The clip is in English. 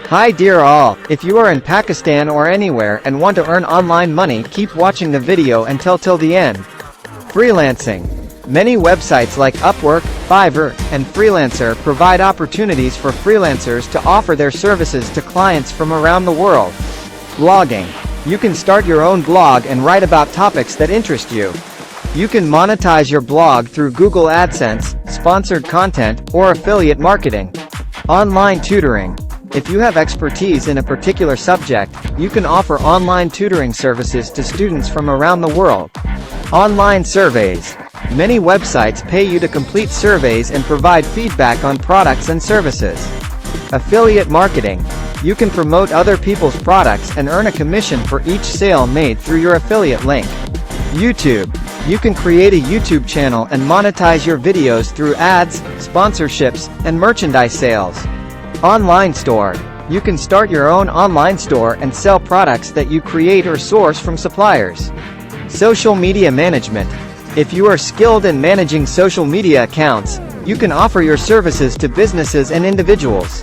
Hi dear all, if you are in Pakistan or anywhere and want to earn online money, keep watching the video until the end. Freelancing. Many websites like Upwork, Fiverr, and Freelancer provide opportunities for freelancers to offer their services to clients from around the world. Blogging. You can start your own blog and write about topics that interest you. You can monetize your blog through Google AdSense, sponsored content, or affiliate marketing. Online tutoring. If you have expertise in a particular subject, you can offer online tutoring services to students from around the world. Online surveys. Many websites pay you to complete surveys and provide feedback on products and services. Affiliate marketing. You can promote other people's products and earn a commission for each sale made through your affiliate link. YouTube. You can create a YouTube channel and monetize your videos through ads, sponsorships, and merchandise sales. Online store. You can start your own online store and sell products that you create or source from suppliers. Social media management. If you are skilled in managing social media accounts, you can offer your services to businesses and individuals.